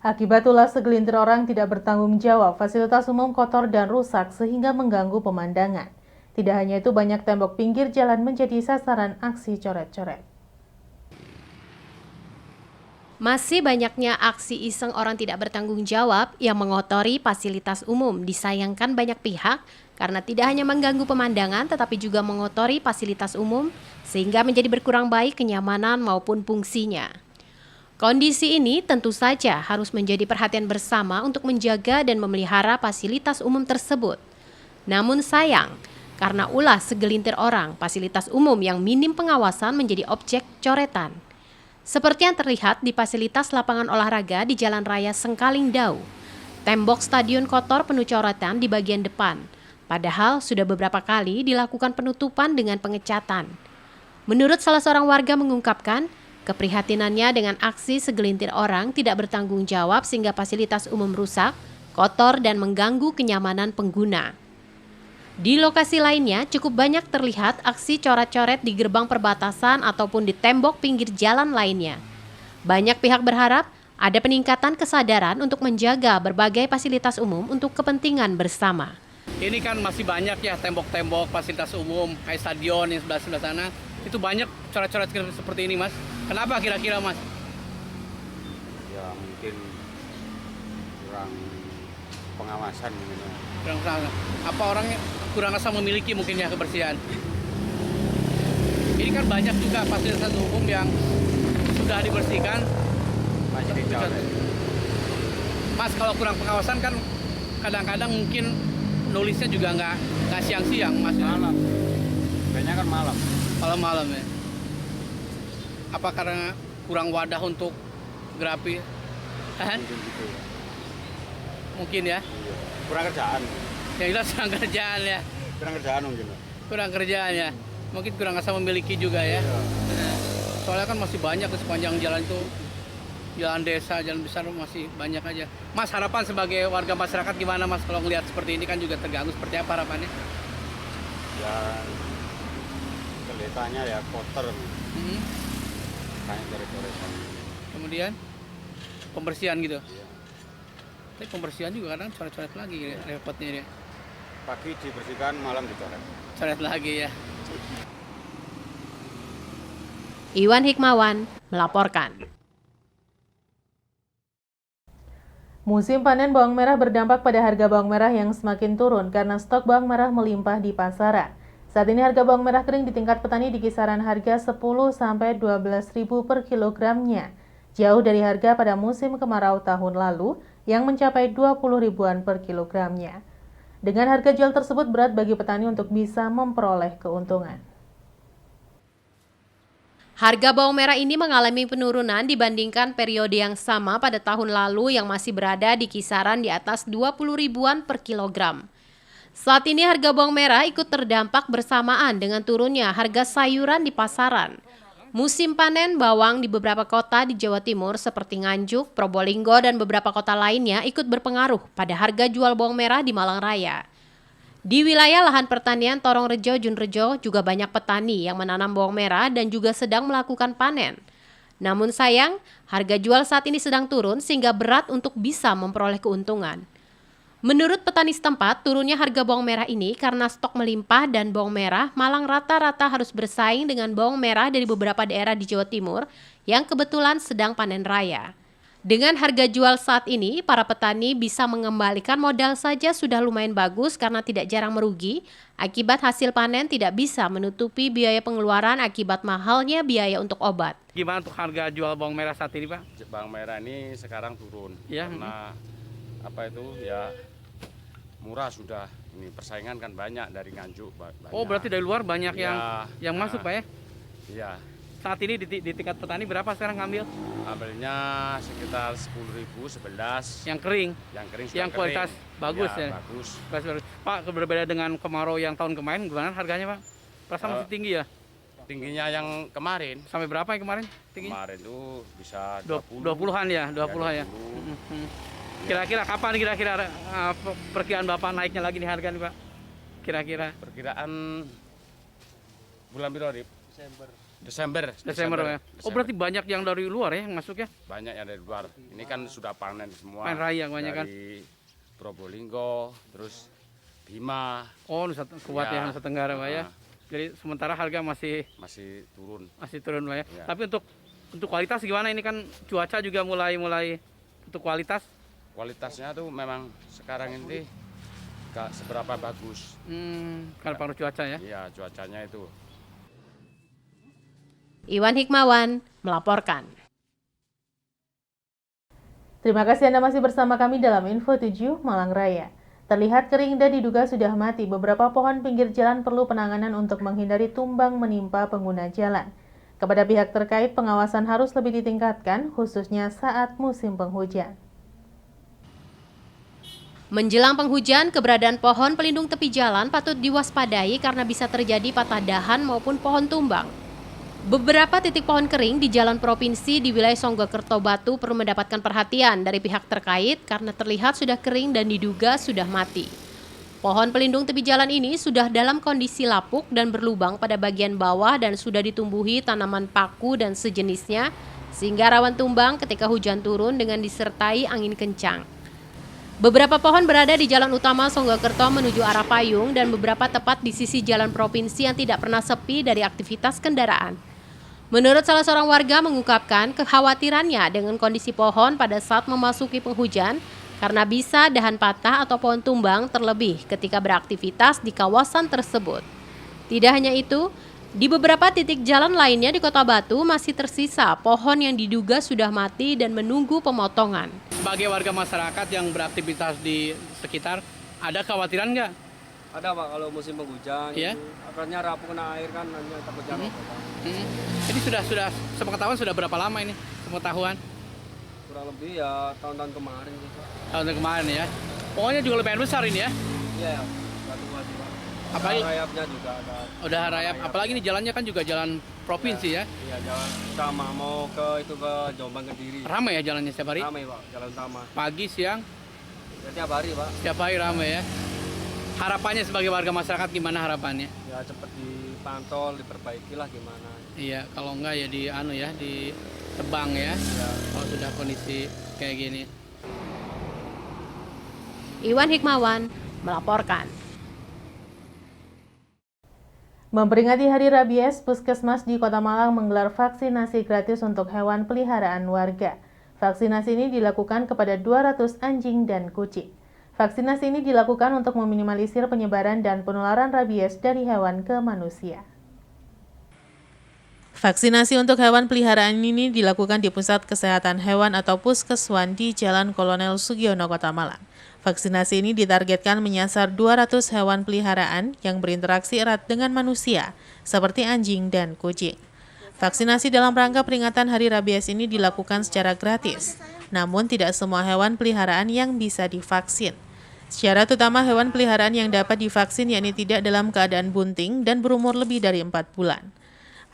Akibat ulah segelintir orang tidak bertanggung jawab, fasilitas umum kotor dan rusak sehingga mengganggu pemandangan. Tidak hanya itu, banyak tembok pinggir jalan menjadi sasaran aksi coret-coret. Masih banyaknya aksi iseng orang tidak bertanggung jawab yang mengotori fasilitas umum. Disayangkan banyak pihak karena tidak hanya mengganggu pemandangan tetapi juga mengotori fasilitas umum sehingga menjadi berkurang baik kenyamanan maupun fungsinya. Kondisi ini tentu saja harus menjadi perhatian bersama untuk menjaga dan memelihara fasilitas umum tersebut. Namun sayang, karena ulah segelintir orang, fasilitas umum yang minim pengawasan menjadi objek coretan. Seperti yang terlihat di fasilitas lapangan olahraga di Jalan Raya Sengkalingdau. Tembok stadion kotor penuh coretan di bagian depan, padahal sudah beberapa kali dilakukan penutupan dengan pengecatan. Menurut salah seorang warga mengungkapkan, keprihatinannya dengan aksi segelintir orang tidak bertanggung jawab sehingga fasilitas umum rusak, kotor dan mengganggu kenyamanan pengguna. Di lokasi lainnya cukup banyak terlihat aksi coret-coret di gerbang perbatasan ataupun di tembok pinggir jalan lainnya. Banyak pihak berharap ada peningkatan kesadaran untuk menjaga berbagai fasilitas umum untuk kepentingan bersama. Ini kan masih banyak ya tembok-tembok fasilitas umum, kayak stadion yang sebelah sana. Itu banyak coret-coret seperti ini, Mas. Kenapa kira-kira, Mas? Ya mungkin kurang pengawasan mungkin. Kurang pengawasan. Apa orangnya kurang rasa memiliki mungkin ya kebersihan? Ini kan banyak juga fasilitas umum yang sudah dibersihkan. Masih dicoret. Mas, kalau kurang pengawasan kan kadang-kadang mungkin nulisnya juga nggak siang-siang, Mas. Malam. Biasanya kan malam. Kalau malam ya. Apa karena kurang wadah untuk grafis? Mungkin gitu ya. Mungkin ya. Iya. Kurang kerjaan. Yang jelas kurang kerjaan ya. Kurang kerjaan mungkin. Kurang kerjaan ya. Mungkin kurang rasa memiliki juga ya. Iya. Soalnya kan masih banyak di sepanjang jalan itu. Jalan desa, jalan besar masih banyak aja. Mas, harapan sebagai warga masyarakat gimana, Mas? Kalau ngelihat seperti ini kan juga terganggu. Seperti apa harapannya? Ya kelihatannya ya kotor. Banyak coret-coretan. Kemudian pembersihan gitu. Iya. Tapi pembersihan juga kadang coret-coret lagi ya, repotnya ya. Pagi dibersihkan, malam dicoret. Coret lagi ya. Iwan Hikmawan melaporkan. Musim panen bawang merah berdampak pada harga bawang merah yang semakin turun karena stok bawang merah melimpah di pasaran. Saat ini harga bawang merah kering di tingkat petani di kisaran harga 10-12.000 per kilogramnya, jauh dari harga pada musim kemarau tahun lalu yang mencapai 20 ribuan per kilogramnya. Dengan harga jual tersebut berat bagi petani untuk bisa memperoleh keuntungan. Harga bawang merah ini mengalami penurunan dibandingkan periode yang sama pada tahun lalu yang masih berada di kisaran di atas 20 ribuan per kilogram. Saat ini harga bawang merah ikut terdampak bersamaan dengan turunnya harga sayuran di pasaran. Musim panen bawang di beberapa kota di Jawa Timur seperti Nganjuk, Probolinggo, dan beberapa kota lainnya ikut berpengaruh pada harga jual bawang merah di Malang Raya. Di wilayah lahan pertanian Torongrejo, Junrejo juga banyak petani yang menanam bawang merah dan juga sedang melakukan panen. Namun sayang, harga jual saat ini sedang turun sehingga berat untuk bisa memperoleh keuntungan. Menurut petani setempat, turunnya harga bawang merah ini karena stok melimpah dan bawang merah Malang rata-rata harus bersaing dengan bawang merah dari beberapa daerah di Jawa Timur yang kebetulan sedang panen raya. Dengan harga jual saat ini, para petani bisa mengembalikan modal saja sudah lumayan bagus karena tidak jarang merugi, akibat hasil panen tidak bisa menutupi biaya pengeluaran akibat mahalnya biaya untuk obat. Gimana untuk harga jual bawang merah saat ini, Pak? Bawang merah ini sekarang turun. Ya. Karena apa itu ya murah sudah. Ini persaingan kan banyak dari Nganjuk. Banyak. Oh, berarti dari luar banyak Ya, yang masuk, Pak ya? Iya. Saat ini di tingkat petani berapa sekarang ngambil? Ambilnya sekitar 10.000, 11. Yang kering? Yang kering sudah Yang kualitas kering. bagus ya? Bagus. Pak, berbeda dengan kemarau yang tahun kemarin, gimana harganya, Pak? Perasaan masih tinggi ya? Tingginya yang kemarin. Sampai berapa yang kemarin tingginya? Kemarin itu bisa 20-an ya? 20-an ya? 20. Kira-kira kapan perkiraan Bapak naiknya lagi nih harga nih, Pak? Kira-kira? Perkiraan bulan Desember. Desember. Ya. Oh, berarti banyak yang dari luar ya yang masuk ya? Banyak yang dari luar. Ini kan sudah panen semua. Panen raya banyak kan? Dari Probolinggo, terus Bima. Oh, kuat ya Nusa Tenggara Pak ya. Jadi sementara harga masih turun. Masih turun Pak ya. Ya. Tapi untuk kualitas gimana? Ini kan cuaca juga mulai untuk kualitas. Kualitasnya tuh memang sekarang ini gak seberapa bagus. Karena pengaruh cuaca ya? Iya, cuacanya itu. Iwan Hikmawan melaporkan. Terima kasih Anda masih bersama kami dalam Info 7 Malang Raya. Terlihat kering dan diduga sudah mati, beberapa pohon pinggir jalan perlu penanganan untuk menghindari tumbang menimpa pengguna jalan. Kepada pihak terkait, pengawasan harus lebih ditingkatkan, khususnya saat musim penghujan. Menjelang penghujan, keberadaan pohon pelindung tepi jalan patut diwaspadai karena bisa terjadi patah dahan maupun pohon tumbang. Beberapa titik pohon kering di jalan provinsi di wilayah Songgokerto Batu perlu mendapatkan perhatian dari pihak terkait karena terlihat sudah kering dan diduga sudah mati. Pohon pelindung tepi jalan ini sudah dalam kondisi lapuk dan berlubang pada bagian bawah dan sudah ditumbuhi tanaman paku dan sejenisnya sehingga rawan tumbang ketika hujan turun dengan disertai angin kencang. Beberapa pohon berada di jalan utama Songgokerto menuju arah Payung dan beberapa tepat di sisi jalan provinsi yang tidak pernah sepi dari aktivitas kendaraan. Menurut salah seorang warga mengungkapkan kekhawatirannya dengan kondisi pohon pada saat memasuki penghujan karena bisa dahan patah atau pohon tumbang terlebih ketika beraktivitas di kawasan tersebut. Tidak hanya itu, di beberapa titik jalan lainnya di Kota Batu masih tersisa pohon yang diduga sudah mati dan menunggu pemotongan. Sebagai warga masyarakat yang beraktivitas di sekitar, ada kekhawatiran nggak? Ada Pak, kalau musim penghujan, Iya? akarnya rapuh kena air kan, hanya takutnya Ini sudah sepengetahuan sudah berapa lama ini sepengetahuan? kurang lebih ya tahun-tahun kemarin sih Pak. Tahun kemarin ya. Pokoknya juga lumayan besar ini ya. Iya ya, satu lagi Pak. Apalagi Rayapnya juga ada. udah rayap. Apalagi ini jalannya kan juga jalan provinsi ya. Iya, jalan utama mau ke Jombang Kediri. Ramai ya jalannya setiap hari. Ramai Pak, jalan utama. Pagi, siang, Ya, tiap hari Pak. setiap hari ramai ya. Harapannya sebagai warga masyarakat gimana harapannya? Ya cepet dipantau, diperbaiki lah gimana. Iya, kalau enggak ya ditebang ya. Kalau sudah kondisi kayak gini. Iwan Hikmawan melaporkan. Memperingati Hari Rabies, Puskesmas di Kota Malang menggelar vaksinasi gratis untuk hewan peliharaan warga. Vaksinasi ini dilakukan kepada 200 anjing dan kucing. Vaksinasi ini dilakukan untuk meminimalisir penyebaran dan penularan rabies dari hewan ke manusia. Vaksinasi untuk hewan peliharaan ini dilakukan di Pusat Kesehatan Hewan atau Puskeswan di Jalan Kolonel Sugiono, Kota Malang. Vaksinasi ini ditargetkan menyasar 200 hewan peliharaan yang berinteraksi erat dengan manusia, seperti anjing dan kucing. Vaksinasi dalam rangka peringatan Hari Rabies ini dilakukan secara gratis, namun tidak semua hewan peliharaan yang bisa divaksin. Syarat utama hewan peliharaan yang dapat divaksin yakni tidak dalam keadaan bunting dan berumur lebih dari 4 bulan.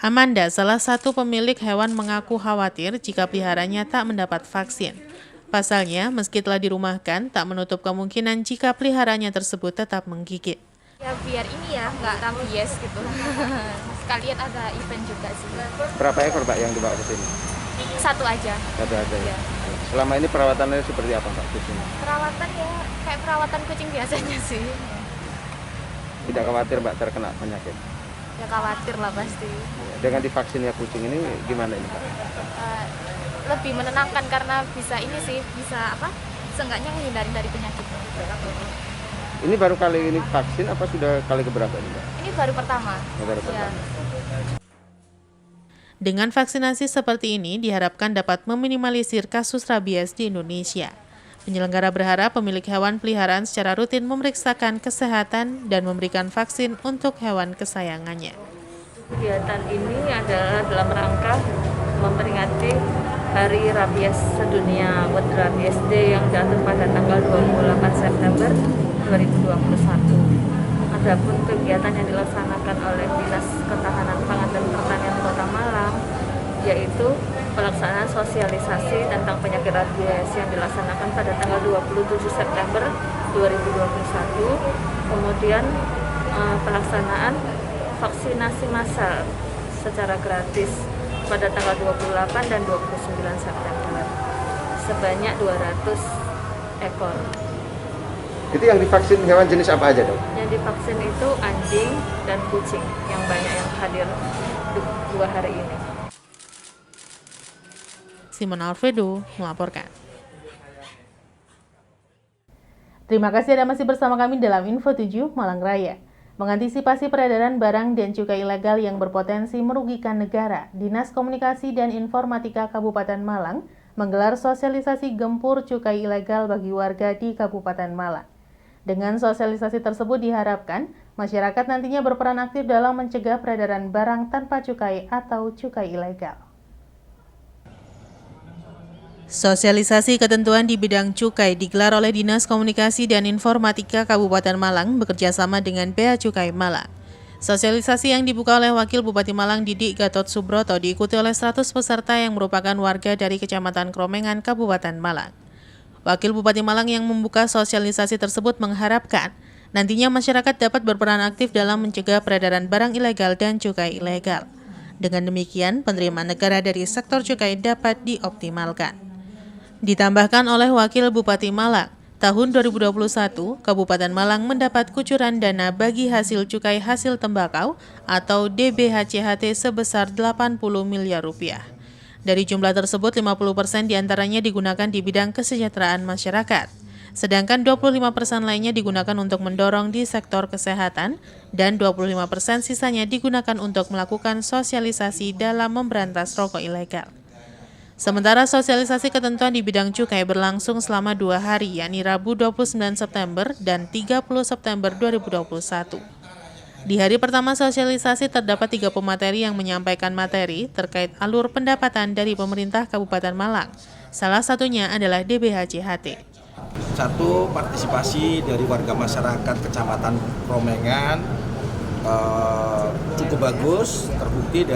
Amanda, salah satu pemilik hewan, mengaku khawatir jika peliharanya tak mendapat vaksin. Pasalnya, meski telah dirumahkan, tak menutup kemungkinan jika peliharanya tersebut tetap menggigit. Ya biar ini ya, nggak rabies gitu. Sekalian ada event juga sih. Berapa ekor Pak yang dibawa ke sini? Satu aja. Satu aja ya. Ya. Selama ini perawatannya seperti apa Pak kucing? Perawatan ya kayak perawatan kucing biasanya sih. Tidak khawatir Pak terkena penyakit? Ya khawatir lah pasti. Dengan divaksinnya kucing ini gimana ini Pak? Lebih menenangkan karena bisa ini sih, bisa apa? Seenggaknya menghindari dari penyakit. Ini baru kali ini vaksin apa sudah kali keberapa ini Pak? Ini baru pertama. Baru Ya. pertama. Dengan vaksinasi seperti ini diharapkan dapat meminimalisir kasus rabies di Indonesia. Penyelenggara berharap pemilik hewan peliharaan secara rutin memeriksakan kesehatan dan memberikan vaksin untuk hewan kesayangannya. Kegiatan ini adalah dalam rangka memperingati Hari Rabies Sedunia World Rabies Day yang jatuh pada tanggal 28 September 2021. Adapun kegiatan yang dilaksanakan oleh Dinas Ketahanan Pangan dan Pertanian Kota Malang yaitu pelaksanaan sosialisasi tentang penyakit rabies yang dilaksanakan pada tanggal 27 September 2021. Kemudian pelaksanaan vaksinasi massal secara gratis pada tanggal 28 dan 29 September sebanyak 200 ekor. Itu yang divaksin hewan jenis apa aja, Dok? Yang divaksin itu anjing dan kucing yang banyak yang hadir 2 hari ini. Simon Alfredo melaporkan. Terima kasih Anda masih bersama kami dalam Info 7 Malang Raya. Mengantisipasi peredaran barang dan cukai ilegal yang berpotensi merugikan negara, Dinas Komunikasi dan Informatika Kabupaten Malang menggelar sosialisasi gempur cukai ilegal bagi warga di Kabupaten Malang. Dengan sosialisasi tersebut diharapkan masyarakat nantinya berperan aktif dalam mencegah peredaran barang tanpa cukai atau cukai ilegal. Sosialisasi ketentuan di bidang cukai digelar oleh Dinas Komunikasi dan Informatika Kabupaten Malang bekerjasama dengan Bea Cukai Malang. Sosialisasi yang dibuka oleh Wakil Bupati Malang Didik Gatot Subroto diikuti oleh 100 peserta yang merupakan warga dari Kecamatan Kromengan, Kabupaten Malang. Wakil Bupati Malang yang membuka sosialisasi tersebut mengharapkan nantinya masyarakat dapat berperan aktif dalam mencegah peredaran barang ilegal dan cukai ilegal. Dengan demikian, penerimaan negara dari sektor cukai dapat dioptimalkan. Ditambahkan oleh Wakil Bupati Malang, tahun 2021, Kabupaten Malang mendapat kucuran dana bagi hasil cukai hasil tembakau atau DBHCHT sebesar 80 miliar rupiah. Dari jumlah tersebut, 50% diantaranya digunakan di bidang kesejahteraan masyarakat. Sedangkan 25% lainnya digunakan untuk mendorong di sektor kesehatan dan 25% sisanya digunakan untuk melakukan sosialisasi dalam memberantas rokok ilegal. Sementara sosialisasi ketentuan di bidang cukai berlangsung selama 2 hari, yakni Rabu 29 September dan 30 September 2021. Di hari pertama sosialisasi terdapat 3 pemateri yang menyampaikan materi terkait alur pendapatan dari pemerintah Kabupaten Malang. Salah satunya adalah DBHCHT. Satu, partisipasi dari warga masyarakat Kecamatan Kromengan cukup bagus, terbukti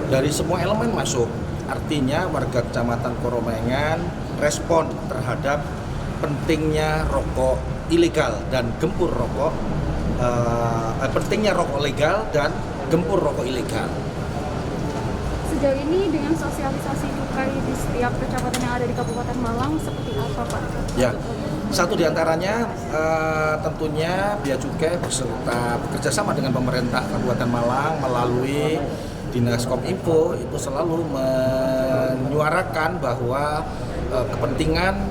dari semua elemen masuk. Artinya warga Kecamatan Kromengan respon terhadap pentingnya rokok ilegal dan gempur rokok, pentingnya rokok legal dan gempur rokok ilegal. Sejauh ini dengan sosialisasi cukai di setiap kecamatan yang ada di Kabupaten Malang seperti apa, Pak? Ya, satu diantaranya tentunya Bea Cukai bekerjasama dengan pemerintah Kabupaten Malang melalui Dinas Kominfo itu selalu menyuarakan bahwa kepentingan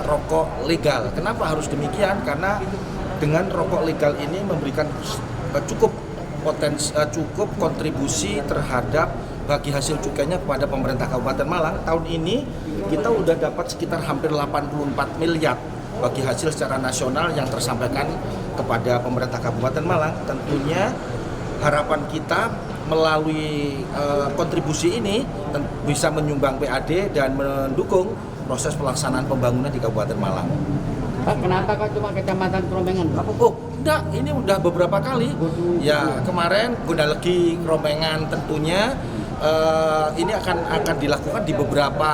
rokok legal. Kenapa harus demikian? Karena dengan rokok legal ini memberikan cukup kontribusi terhadap bagi hasil cukainya kepada pemerintah Kabupaten Malang. Tahun ini kita sudah dapat sekitar hampir 84 miliar bagi hasil secara nasional yang tersampaikan kepada pemerintah Kabupaten Malang. Tentunya harapan kita melalui kontribusi ini bisa menyumbang PAD dan mendukung proses pelaksanaan pembangunan di Kabupaten Malang. Pak, kenapa kok cuma Kecamatan Kromengan? Oh, enggak, ini udah beberapa kali. Ya, kemarin Gondalegi, Kromengan tentunya ini akan dilakukan di beberapa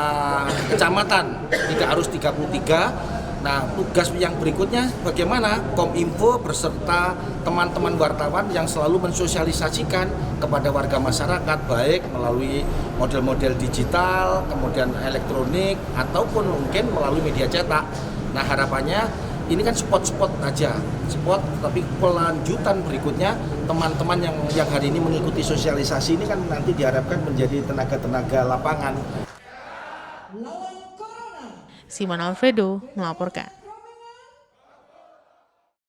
kecamatan, tidak harus 33. Nah, tugas yang berikutnya bagaimana Kominfo beserta teman-teman wartawan yang selalu mensosialisasikan kepada warga masyarakat baik melalui model-model digital, kemudian elektronik ataupun mungkin melalui media cetak. Nah, harapannya ini kan spot-spot aja, spot, tapi kelanjutan berikutnya teman-teman yang hari ini mengikuti sosialisasi ini kan nanti diharapkan menjadi tenaga-tenaga lapangan. Simon Alfredo melaporkan.